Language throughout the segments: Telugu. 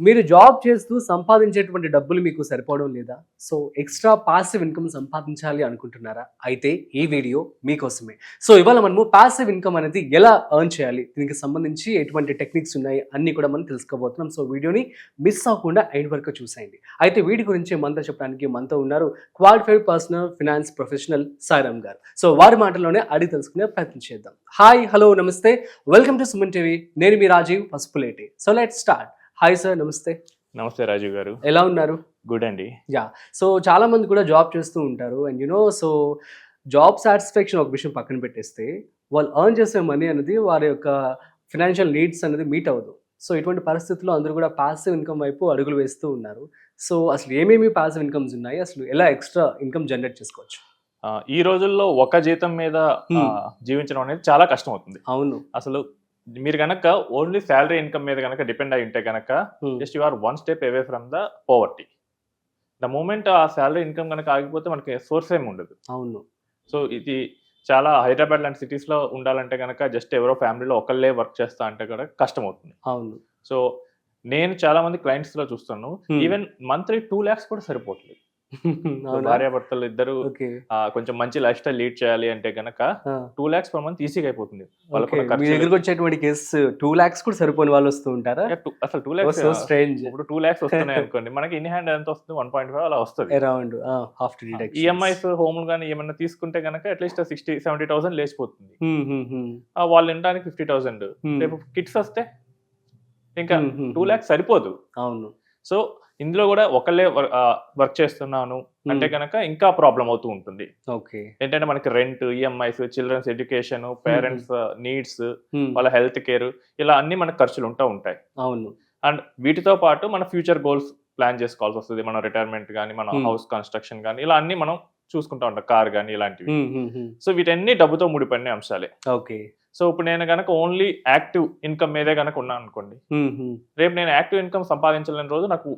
మీరు జాబ్ చేస్తూ సంపాదించేటువంటి డబ్బులు మీకు సరిపోవడం లేదా? సో, ఎక్స్‌ట్రా పాసివ్ ఇన్‌కమ్ సంపాదించాలి అనుకుంటున్నారా? అయితే ఈ వీడియో మీకోసమే. సో, ఇవాళ మనము పాసివ్ ఇన్‌కమ్ అనేది ఎలా ఎర్న్ చేయాలి? దీనికి సంబంధించి ఎటువంటి టెక్నిక్స్ ఉన్నాయి అన్నీ కూడా మనం తెలుసుకోబోతున్నాం. సో, వీడియోని మిస్ అవ్వకుండా ఎండ్ వరకు చూసేయండి. అయితే వీటి గురించి మనతో చెప్పడానికి మనతో ఉన్నారు qualified personal finance professional Sairam గారు. సో, వారి మాటల్లోనే అడిగి తెలుసుకునే ప్రయత్నం చేద్దాం. హాయ్, హలో, నమస్తే. Welcome to Suman TV. నేను మీ Rajeev Pasupuleti. So, let's start. Hi sir, నమస్తే. నమస్తే రాజీవ్ గారు. ఎలా ఉన్నారు? గుడ్ అండి. సో చాలా మంది కూడా జాబ్ చేస్తూ ఉంటారు అండ్ సో జాబ్ సాటిస్ఫాక్షన్ ఒక విషయం పక్కన పెట్టేస్తే వాళ్ళు ఎర్న్ చేసే మనీ అనేది వారి యొక్క ఫినాన్షియల్ నీడ్స్ అనేది మీట్ అవ్వదు. సో ఇటువంటి పరిస్థితుల్లో అందరూ కూడా పాసివ్ ఇన్కమ్ వైపు అడుగులు వేస్తూ ఉన్నారు. సో అసలు ఏమేమి పాసివ్ ఇన్కమ్స్ ఉన్నాయి, అసలు ఎలా ఎక్స్ట్రా ఇన్కమ్ జనరేట్ చేసుకోవచ్చు? ఈ రోజుల్లో ఒక జీతం మీద జీవించడం అనేది చాలా కష్టం అవుతుంది. అవును. అసలు మీరు కనుక ఓన్లీ శాలరీ ఇన్కమ్ మీద కనుక డిపెండ్ అయి ఉంటే కనుక just you are one step away from the poverty. The moment ఆ శాలరీ ఇన్కమ్ కనుక ఆగిపోతే మనకి సోర్స్ ఏమి ఉండదు. అవును. సో ఇది చాలా హైదరాబాద్ లాంటి సిటీస్ లో ఉండాలంటే కనుక జస్ట్ ఎవరో ఫ్యామిలీలో ఒకళ్ళే వర్క్ చేస్తా అంటే కూడా కష్టం అవుతుంది. అవును. సో నేను చాలా మంది క్లయింట్స్ లో చూస్తాను, ఈవెన్ మంత్లీ 2 lakhs కూడా సరిపోతుంది. భార్యాభర్తలు ఇద్దరు కొంచెం మంచి లైఫ్ స్టైల్ లీడ్ చేయాలి అంటే గనక 2 lakhs per month ఈజీగా అయిపోతుంది. మీ దగ్గరకు వచ్చేటువంటి కేసు 2 lakhs కూడా సరిపోని వాళ్ళు వస్తూ ఉంటారా? అసలు 2 lakhs ఇప్పుడు 2 lakhs వస్తున్నాయి అనుకోండి, మనకి ఇన్ హ్యాండ్ ఎంత వస్తుంది? 1.5 అలా వస్తుంది. Around after deduction. EMIs home గానీ ఏమన్నా తీసుకుంటే గనక అట్లీస్ట్ 60-70,000 లేచిపోతుంది. వాళ్ళు వినడానికి 50,000. రేపు కిడ్స్ వస్తే ఇంకా 2 lakhs సరిపోదు. అవును. సో ఇందులో కూడా ఒకళ్ళే వర్క్ చేస్తున్నాను అంటే కనుక ఇంకా ప్రాబ్లం అవుతూ ఉంటుంది. ఏంటంటే మనకి rent, EMIs, children's education, parents needs, వాళ్ళ హెల్త్ కేర్, ఇలా అన్ని మనకు ఖర్చులు ఉంటాయి. అవును. అండ్ వీటితో పాటు మన ఫ్యూచర్ గోల్స్ ప్లాన్ చేసుకోవాల్సి వస్తుంది. మన రిటైర్మెంట్ కానీ, మన హౌస్ కన్స్ట్రక్షన్ కానీ, ఇలా అన్ని మనం చూసుకుంటా ఉంటాం. కార్ కానీ ఇలాంటివి. సో వీటన్ని డబ్బుతో ముడిపడిన అంశాలే. సో ఇప్పుడు నేను కనుక ఓన్లీ యాక్టివ్ ఇన్కమ్ మీదే కనుక ఉన్నాను అనుకోండి, రేపు నేను యాక్టివ్ ఇన్కమ్ సంపాదించలేని రోజు నాకు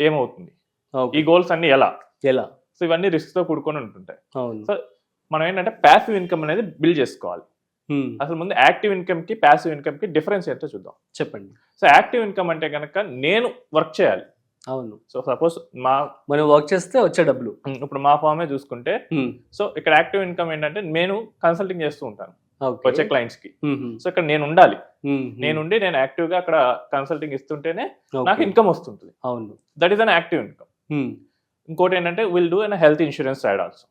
ఏమవుతుంది? ఈ గోల్స్ అన్ని ఎలా? సో ఇవన్నీ రిస్క్ తో కూడుకొని ఉంటుంటాయి. సో మనం ఏంటంటే ప్యాసివ్ ఇన్కమ్ అనేది బిల్డ్ చేసుకోవాలి. అసలు ముందు యాక్టివ్ ఇన్కమ్ కి ప్యాసివ్ ఇన్కమ్ కి డిఫరెన్స్ ఏంటో చూద్దాం. చెప్పండి. సో యాక్టివ్ ఇన్కమ్ అంటే కనుక నేను వర్క్ చేయాలి. అవును. సో సపోజ్ మనం వర్క్ చేస్తే వచ్చే డబ్బులు. ఇప్పుడు మా ఫామే చూసుకుంటే, సో ఇక్కడ యాక్టివ్ ఇన్కమ్ ఏంటంటే నేను కన్సల్టింగ్ చేస్తూ ఉంటాను వచ్చే క్లయింట్స్ కి. సో ఇక్కడ నేను ఉండాలి, నేనుండి నేను యాక్టివ్ గా అక్కడ కన్సల్టింగ్ ఇస్తుంటేనే నాకు ఇన్కమ్ వస్తుంటుంది. అవును. That is an active income. ఇంకోటి ఏంటంటే will do an health insurance side also,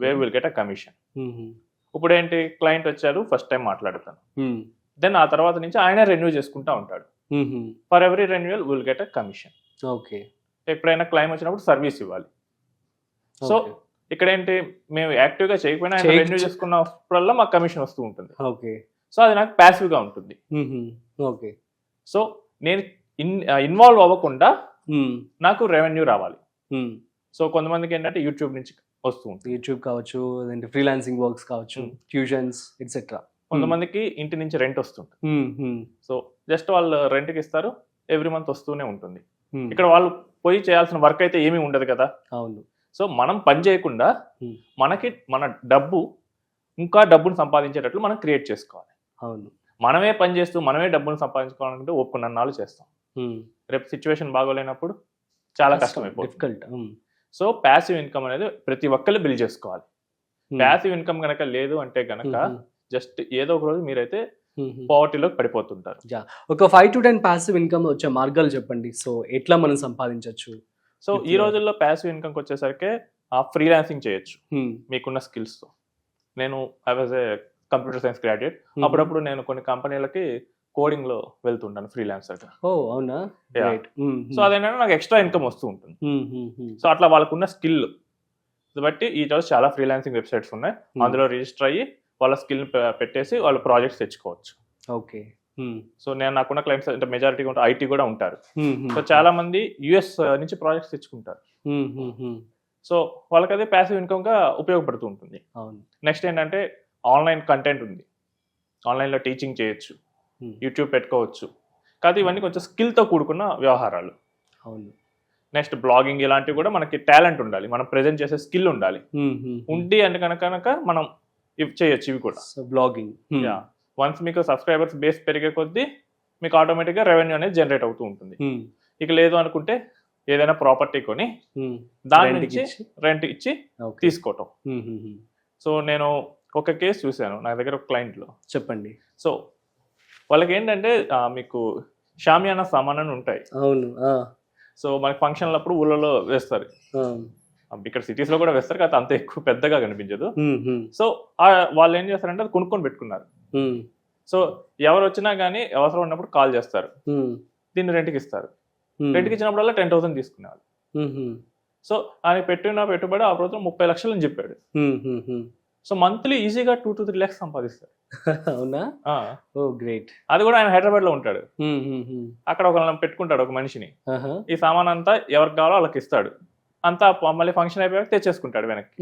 where will get a commission. ఇప్పుడు ఏంటి, క్లయింట్ వచ్చారు, ఫస్ట్ టైం మాట్లాడతాను, దెన్ ఆ తర్వాత నుంచి ఆయన రెన్యూ చేసుకుంటా ఉంటాడు. For every renewal will get a commission. ఎప్పుడైనా క్లైమ్ వచ్చినప్పుడు సర్వీస్ ఇవ్వాలి. సో ఇక్కడ ఏంటి, మేము యాక్టివ్ గా చేయకపోయినా రెన్యూ చేసుకున్నప్పుడల్లా మాకు కమిషన్ వస్తూ ఉంటుంది. సో అది నాకు ప్యాసివ్ గా ఉంటుంది. సో నేను ఇన్వాల్వ్ అవ్వకుండా నాకు రెవెన్యూ రావాలి. సో కొంతమందికి ఏంటంటే యూట్యూబ్ నుంచి వస్తూ ఉంటుంది. యూట్యూబ్ కావచ్చు, ఫ్రీలాన్సింగ్ వర్క్స్ కావచ్చు, ట్యూషన్స్ ఎట్సెట్రా. కొంతమందికి ఇంటి నుంచి రెంట్ వస్తుంది. సో జస్ట్ వాళ్ళు రెంట్ కి ఇస్తారు, ఎవ్రీ మంత్ వస్తూనే ఉంటుంది. ఇక్కడ వాళ్ళు పోయి చేయాల్సిన వర్క్ అయితే ఏమీ ఉండదు కదా. అవును. సో మనం పని చేయకుండా మనకి మన ఇంకా డబ్బును సంపాదించేటట్లు మనం క్రియేట్ చేసుకోవాలి. అవును. మనమే పని చేస్తూ మనమే డబ్బును సంపాదించుకోవాలంటే ఒప్పుకున్నాళ్ళు చేస్తాం. రేపు సిచ్యువేషన్ బాగోలేనప్పుడు చాలా కష్టం అయిపోతుంది. సో ప్యాసివ్ ఇన్కమ్ అనేది ప్రతి ఒక్కళ్ళు బిల్డ్ చేసుకోవాలి. ప్యాసివ్ ఇన్కమ్ కనుక లేదు అంటే కనుక జస్ట్ ఏదో ఒక రోజు మీరైతే పావర్టీలోకి పడిపోతుంటారు. ఒక 5 to 10 ప్యాసివ్ ఇన్కమ్ వచ్చే మార్గాలు చెప్పండి. సో ఎట్లా మనం సంపాదించవచ్చు? సో ఈ రోజుల్లో ప్యాసివ్ ఇన్కమ్ వచ్చేసరికి ఫ్రీలాన్సింగ్ చేయొచ్చు మీకున్న స్కిల్స్ తో. నేను I was a computer science graduate. అప్పుడప్పుడు నేను కొన్ని కంపెనీలకి కోడింగ్ లో వెళ్తుంటాను ఫ్రీలాన్సర్ గా. అవునా? సో అదేంటంటే నాకు ఎక్స్ట్రా ఇన్కమ్ వస్తూ ఉంటుంది. సో అట్లా వాళ్ళకున్న స్కిల్ బట్టి ఈ రోజు చాలా ఫ్రీలాన్సింగ్ వెబ్సైట్స్ ఉన్నాయి, అందులో రిజిస్టర్ అయ్యి వాళ్ళ స్కిల్ పెట్టేసి వాళ్ళు ప్రాజెక్ట్స్ తెచ్చుకోవచ్చు. సో నేను నాకున్న క్లయింట్స్ అంటే మెజారిటీ ఐటీ కూడా ఉంటారు. సో చాలా మంది యుఎస్ నుంచి ప్రాజెక్ట్స్ తెచ్చుకుంటారు. సో వాళ్ళకి అదే ప్యాసివ్ ఇన్కమ్ గా ఉపయోగపడుతూ ఉంటుంది. నెక్స్ట్ ఏంటంటే ఆన్లైన్ కంటెంట్ ఉంది, ఆన్లైన్ లో టీచింగ్ చేయొచ్చు, యూట్యూబ్ పెట్టుకోవచ్చు. కాదు ఇవన్నీ కొంచెం స్కిల్ తో కూడుకున్న వ్యవహారాలు. నెక్స్ట్ బ్లాగింగ్, ఇలాంటివి కూడా మనకి టాలెంట్ ఉండాలి, మనం ప్రెజెంట్ చేసే స్కిల్ ఉండాలి. ఉండి అంటే కనుక మనం చేయొచ్చు ఇవి కూడా. బ్లాగింగ్ వన్స్ మీకు సబ్స్క్రైబర్స్ బేస్ పెరిగే కొద్దీ మీకు ఆటోమేటిక్గా రెవెన్యూ అనేది జనరేట్ అవుతూ ఉంటుంది. ఇక లేదు అనుకుంటే ఏదైనా ప్రాపర్టీ కొని దాని నుంచి రెంట్ ఇచ్చి తీసుకోవటం. సో నేను ఒక కేసు చూశాను నా దగ్గర ఒక క్లయింట్లో. చెప్పండి. సో వాళ్ళకి ఏంటంటే మీకు షామియానా సామాన్ అని ఉంటాయి. అవును. సో మనకి ఫంక్షన్లప్పుడు ఊళ్ళలో వేస్తారు, ఇక్కడ సిటీస్ లో కూడా వేస్తారు కదా, అంత ఎక్కువ పెద్దగా కనిపించదు. సో వాళ్ళు ఏం చేస్తారంటే అది కొనుక్కొని పెట్టుకున్నారు. సో ఎవరు వచ్చినా కానీ అవసరం ఉన్నప్పుడు కాల్ చేస్తారు, దీన్ని రెంట్కి ఇస్తారు. రెంట్కి ఇచ్చినప్పుడల్లా 10,000 తీసుకునేవాళ్ళు. సో ఆయన పెట్టిన పెట్టుబడి ఆ రోజు 30 లక్షలు అని చెప్పాడు. సో మంత్లీ ఈజీగా 2 to 3 lakhs సంపాదిస్తారు. అవునా? ఓ గ్రేట్. అది కూడా ఆయన హైదరాబాద్ లో ఉంటాడు. అక్కడ ఒక పెట్టుకుంటాడు ఒక మనిషిని, ఈ సామాన్ అంతా ఎవరికి కావాలో వాళ్ళకి ఇస్తాడు, అంతా మళ్ళీ ఫంక్షన్ అయిపోయాక తెచ్చేసుకుంటాడు వెనక్కి.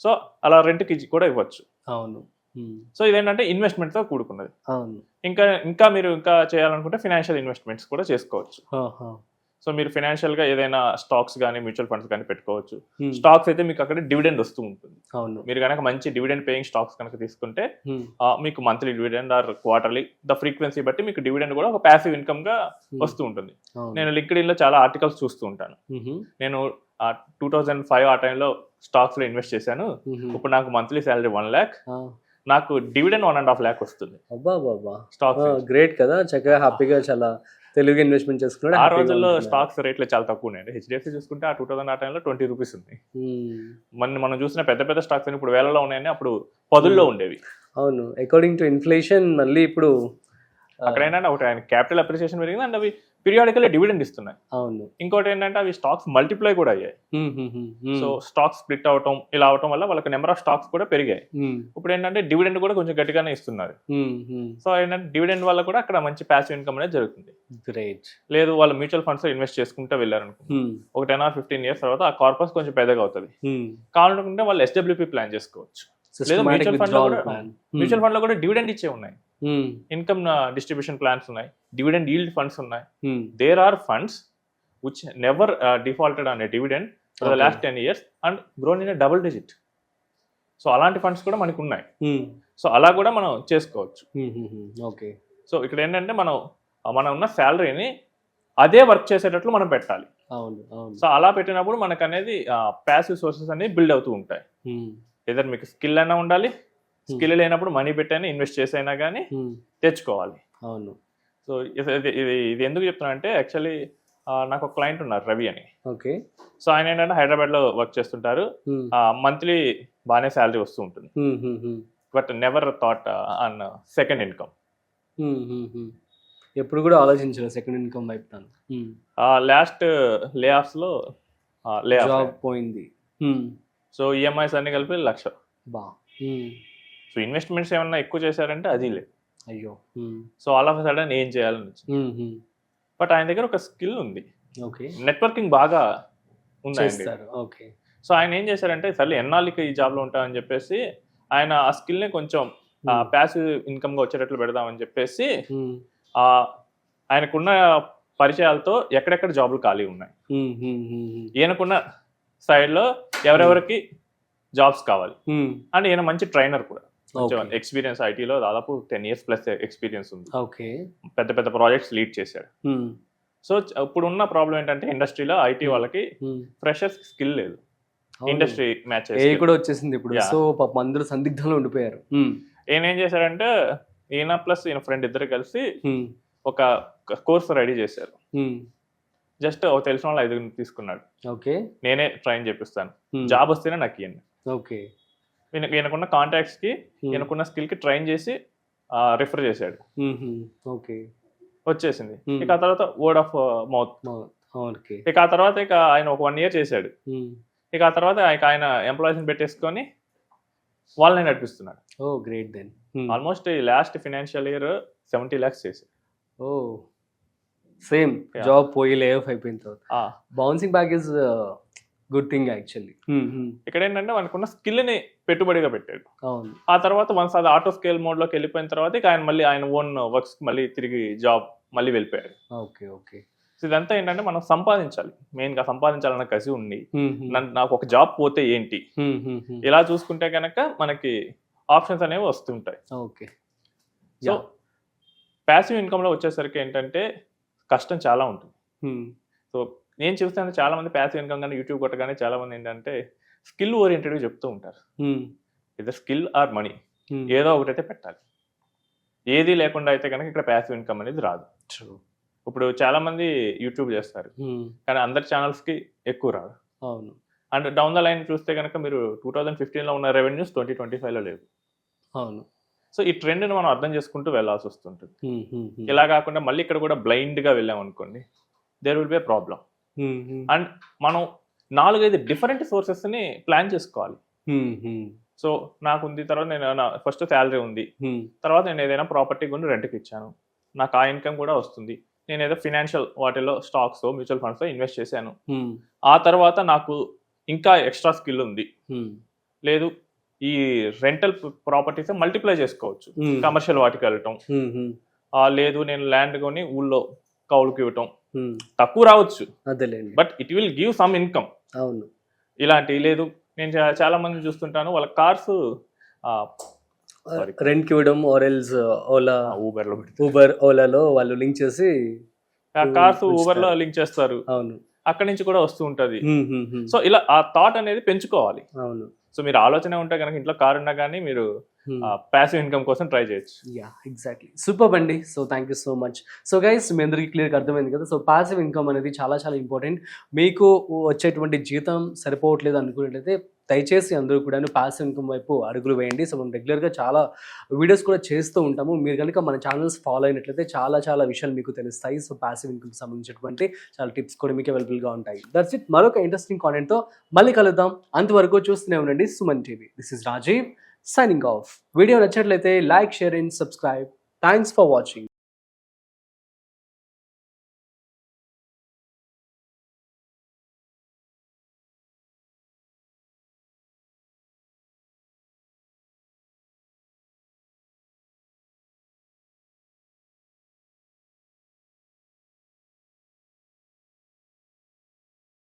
సో అలా రెంట్కి కూడా ఇవ్వచ్చు. అవును. సో ఇదేంటంటే ఇన్వెస్ట్మెంట్ తో కూడుకున్నది. అవును. ఇంకా మీరు చేయాలనుకుంటే ఫైనాన్షియల్ ఇన్వెస్ట్మెంట్స్ కూడా చేసుకోవచ్చు. సో మీరు ఫైనాన్షియల్ గా ఏదైనా స్టాక్స్ కానీ మ్యూచువల్ ఫండ్స్ కానీ పెట్టుకోవచ్చు. స్టాక్స్ అయితే మీకు అక్కడ డివిడెండ్ వస్తూ ఉంటుంది. అవును. మీరు కనుక మంచి డివిడెండ్ పేయింగ్ స్టాక్స్ కనుక తీసుకుంటే మీకు monthly dividend or quarterly the frequency బట్టి మీకు డివిడెండ్ కూడా ఒక ప్యాసివ్ ఇన్కమ్ గా వస్తూ ఉంటుంది. నేను లింక్డ్ఇన్ లో చాలా ఆర్టికల్స్ చూస్తూ ఉంటాను. నేను 2005 ఆ టైంలో స్టాక్స్ లో ఇన్వెస్ట్ చేశాను. ఇప్పుడు నాకు మంత్లీ శాలరీ 1 lakh, నాకు డివిడెండ్ 1.5 lakh వస్తుంది. స్టాక్స్ గ్రేట్ కదా, చక్కగా హ్యాపీగా చాలా తెలుగు ఇన్వెస్ట్మెంట్ చేసుకున్నాడు. ఆ రోజుల్లో స్టాక్స్ రేట్లు చాలా తక్కువ ఉన్నాయి. హెచ్డిఎఫ్సి చూసుకుంటే ఆ 2000 ఆ టైంలో 20 రూపీస్ ఉంది. మనం చూసిన పెద్ద పెద్ద స్టాక్స్ అని ఇప్పుడు వేలలో ఉన్నాయని అప్పుడు 10లో ఉండేవి. అవును. అకార్డింగ్ టు ఇన్ఫ్లేషన్ మళ్ళీ ఇప్పుడు అక్కడ ఏంటంటే ఒకటి ఆయన క్యాపిటల్ అప్రిసియేషన్ పెరిగింది అండ్ అవి పీరియాడికల్లీ డివిడెండ్ ఇస్తున్నాయి. అవును. ఇంకోటి ఏంటంటే అవి స్టాక్స్ మల్టిప్లై కూడా అయ్యాయి. సో స్టాక్స్ స్ప్లిట్ అవటం ఇలా అవటం వల్ల వాళ్ళకి నెంబర్ ఆఫ్ స్టాక్స్ కూడా పెరిగాయి. ఇప్పుడు ఏంటంటే డివిడెండ్ కూడా కొంచెం గట్టిగానే ఇస్తున్నారు. సో ఏంటంటే డివిడెండ్ వల్ల కూడా అక్కడ మంచి ప్యాసివ్ ఇన్కమ్ అనేది జరుగుతుంది. గ్రేట్. లేదు వాళ్ళు మ్యూచువల్ ఫండ్స్ లో ఇన్వెస్ట్ చేసుకుంటూ వెళ్ళారనుకో, ఒక 10 or 15 years తర్వాత ఆ కార్పస్ కొంచెం పెద్దగా అవుతుంది. కావాలనుకుంటే వాళ్ళు SWP ప్లాన్ చేసుకోవచ్చు. లేదా మ్యూచువల్ ఫండ్ లో కూడా డివిడెండ్ ఇచ్చే ఉన్నాయి, ఇన్కమ్ డిస్ట్రిబ్యూషన్ ప్లాన్స్ ఉన్నాయి, డివిడెండ్ ఈల్డ్ ఫండ్స్ ఉన్నాయి. There are funds which never defaulted on a dividend for the last 10 years and grown in a double digit. So అలాంటి ఫండ్స్ కూడా మనకు ఉన్నాయి. సో అలా కూడా మనం చేసుకోవచ్చు. ఓకే. సో ఇక్కడ ఏంటంటే మనం ఉన్న శాలరీని అదే వర్క్ చేసేటట్లు మనం పెట్టాలి. సో అలా పెట్టినప్పుడు మనకు అనేది ప్యాసివ్ సోర్సెస్ అనేవి బిల్డ్ అవుతూ ఉంటాయి. ఏదైనా మీకు స్కిల్ అయినా ఉండాలి, స్కిల్ లేనప్పుడు మనీ పెట్టైనా ఇన్వెస్ట్ చేసైనా కానీ తెచ్చుకోవాలి. అవును. సో ఇది ఎందుకు చెప్తున్నా అంటే యాక్చువల్లీ నాకు ఒక క్లయింట్ ఉన్నారు, రవి అని. ఓకే. సో ఆయన ఏంటంటే హైదరాబాద్ లో వర్క్ చేస్తుంటారు, మంత్లీ బాగానే శాలరీ వస్తూ ఉంటుంది, but never thought on second income. ఎప్పుడు కూడా ఆలోచించారు సెకండ్ ఇన్కమ్ వైపు. లాస్ట్ లే ఆఫ్స్ లో జాబ్ పోయింది. సో ఈఎంఐస్ అన్ని కలిపి 1 lakh. సో ఇన్వెస్ట్మెంట్స్ ఏమన్నా ఎక్కువ చేశారంటే అది లేదు. అయ్యో. సో ఆల్ ఆఫ్ సడన్ ఏం చేయాలని వచ్చింది. బట్ ఆయన దగ్గర ఒక స్కిల్ ఉంది, నెట్వర్కింగ్ బాగా ఉంది. సో ఆయన ఏం చేశారంటే సరే ఎన్నాళ్ళకి ఈ జాబ్ లో ఉంటామని చెప్పేసి ఆయన ఆ స్కిల్ ని కొంచెం ప్యాసివ్ ఇన్కమ్ గా వచ్చేటట్లు పెడదామని చెప్పేసి ఆయనకున్న పరిచయాలతో ఎక్కడెక్కడ జాబులు ఖాళీ ఉన్నాయి, ఈయనకున్న సైడ్ లో ఎవరెవరికి జాబ్స్ కావాలి, అండ్ ఈయన మంచి ట్రైనర్ కూడా, ఎక్స్పీరియన్స్ ఐటీలో దాదాపు 10 years ప్లస్ ఎక్స్పీరియన్స్ ఉంది. పెద్ద పెద్ద ప్రాజెక్ట్స్ లీడ్ చేశాడు. సో ఇప్పుడు ఉన్న ప్రాబ్లం ఏంటంటే ఇండస్ట్రీలో ఐటీ వాళ్ళకి ఫ్రెషర్స్ స్కిల్ లేదు, ఇండస్ట్రీ మ్యాచ్ కూడా వచ్చేసింది ఇప్పుడు. సో అందరూ సందిగ్ధంలో ఉండిపోయారు. ఈయన ఏం చేశారంటే ఈయన ప్లస్ ఈయన ఫ్రెండ్ ఇద్దరు కలిసి ఒక కోర్స్ రెడీ చేశారు. జస్ట్ తెలిసిన వాళ్ళు 5 తీసుకున్నాడు. నేనే ట్రైన్ చేపిస్తాను, జాబ్ వస్తేనే నాకు ఇవ్వండి. ఈయనకున్న కాంటాక్ట్స్ కి ఈయనకున్న స్కిల్ కి ట్రైన్ చేసి రిఫర్ చేశాడు. వచ్చేసింది. ఇక ఆ తర్వాత వర్డ్ ఆఫ్ మౌత్. ఇక ఆ తర్వాత ఆయన ఒక 1 year చేశాడు. ఇక ఆ తర్వాత ఆయన ఎంప్లాయీస్ ని పెట్టేసుకొని వాళ్ళని నడిపిస్తున్నాడు. Almost last financial year 70 lakhs చేశాడు. సేమ్ జాబ్ పోయి లే ఆఫ్ అయిపోయిన తర్వాత bouncing back is good thing actually. ఇక్కడ ఏంటంటే మనకున్న స్కిల్ ని పెట్టుబడిగా పెట్టాడు. ఆ తర్వాత వన్స్ అది ఆటో స్కేల్ మోడ్ లోకి వెళ్ళిపోయిన తర్వాత ఆయన మళ్ళీ ఆయన ఓన్ వర్క్స్ మళ్ళీ తిరిగి జాబ్ మళ్ళీ వెళ్ళిపోయాడు. సో ఇదంతా ఏంటంటే మనం సంపాదించాలి, మెయిన్ గా సంపాదించాలన్న కసి ఉండి నాకు ఒక జాబ్ పోతే ఏంటి ఇలా చూసుకుంటే కనుక మనకి ఆప్షన్స్ అనేవి వస్తుంటాయి. సో ప్యాసివ్ ఇన్కమ్ లో వచ్చేసరికి ఏంటంటే కష్టం చాలా ఉంటుంది. సో నేను చూస్తాను చాలా మంది ప్యాసివ్ ఇన్కమ్ కానీ యూట్యూబ్ కొట్టగానే చాలా మంది ఏంటంటే స్కిల్ ఓరియంటెడ్ చెప్తూ ఉంటారు. ఇది స్కిల్ ఆర్ మనీ, ఏదో ఒకటైతే పెట్టాలి. ఏది లేకుండా అయితే కనుక ఇక్కడ ప్యాసివ్ ఇన్కమ్ అనేది రాదు. ఇప్పుడు చాలా మంది యూట్యూబ్ చేస్తారు కానీ అందరి ఛానల్స్ కి ఎక్కువ రాదు. అవును. అండ్ డౌన్ ద లైన్ చూస్తే కనుక మీరు 2015లో ఉన్న రెవెన్యూస్ 2025లో లేవు. అవును. సో ఈ ట్రెండ్ ని మనం అర్థం చేసుకుంటూ వెళ్ళాల్సి వస్తుంటుంది. ఇలా కాకుండా మళ్ళీ ఇక్కడ కూడా బ్లైండ్ గా వెళ్ళాం అనుకోండి, there will be a problem. And మనం 4-5 డిఫరెంట్ సోర్సెస్ ని ప్లాన్ చేసుకోవాలి. సో నాకు ఉంది, తర్వాత నేను ఫస్ట్ శాలరీ ఉంది, తర్వాత నేను ఏదైనా ప్రాపర్టీ కొని రెంట్కి ఇచ్చాను, నాకు ఆ ఇన్కమ్ కూడా వస్తుంది, నేను ఏదో ఫినాన్షియల్ వాటిలో స్టాక్స్ మ్యూచువల్ ఫండ్స్ లో ఇన్వెస్ట్ చేశాను, ఆ తర్వాత నాకు ఇంకా ఎక్స్ట్రా స్కిల్ ఉంది, లేదు ఈ రెంటల్ ప్రాపర్టీస్ మల్టిప్లై చేసుకోవచ్చు, కమర్షియల్ వాటికి వెళ్ళటం, లేదు నేను ల్యాండ్ కొని ఊళ్ళో కౌలుకి ఇవ్వటం, తక్కువ రావచ్చు but it will give some income. అవును. ఇలాంటి లేదు నేను చాలా మంది చూస్తుంటాను వాళ్ళ కార్స్ రెంట్కి ఇవ్వడం, ఆర్ఎల్స్ ఓలా, ఊబర్ ఓలాలో వాళ్ళు లింక్ చేసి కార్స్ ఊబర్ లో లింక్ చేస్తారు. అవును. అక్కడి నుంచి కూడా వస్తూ ఉంటది. సో ఇలా ఆ థాట్ అనేది పెంచుకోవాలి. అవును. సో మీరు ఆలోచన ఉంటే కనుక ఇంట్లో కార్ ఉన్నా కానీ మీరు ప్యాసివ్ ఇన్కమ్ కోసం ట్రై చేయొచ్చు. Yeah, exactly. సూపర్ అండి. So thank you so much. So guys, మీ అందరికీ క్లియర్గా అర్థమైంది కదా. సో ప్యాసివ్ ఇన్కమ్ అనేది చాలా చాలా ఇంపార్టెంట్. మీకు వచ్చేటువంటి జీతం సరిపోవట్లేదు అనుకున్నట్లయితే దయచేసి అందరూ కూడా ప్యాసివ్ ఇన్కమ్ వైపు అడుగులు వేయండి. సో మనం రెగ్యులర్గా చాలా వీడియోస్ కూడా చేస్తూ ఉంటాము. మీరు కనుక మన ఛానల్స్ ఫాలో అయినట్లయితే చాలా చాలా విషయాలు మీకు తెలుస్తాయి. సో ప్యాసివ్ ఇన్కమ్కి సంబంధించినటువంటి చాలా టిప్స్ కూడా మీకు అవైలబుల్గా ఉంటాయి. That's it. మరొక ఇంట్రెస్టింగ్ కాంటెంట్తో మళ్ళీ కలుద్దాం. అంతవరకు చూస్తూనే ఉండండి Suman TV. This is Rajeev signing off. Video నచ్చినట్లయితే like, share and subscribe. Thanks for watching.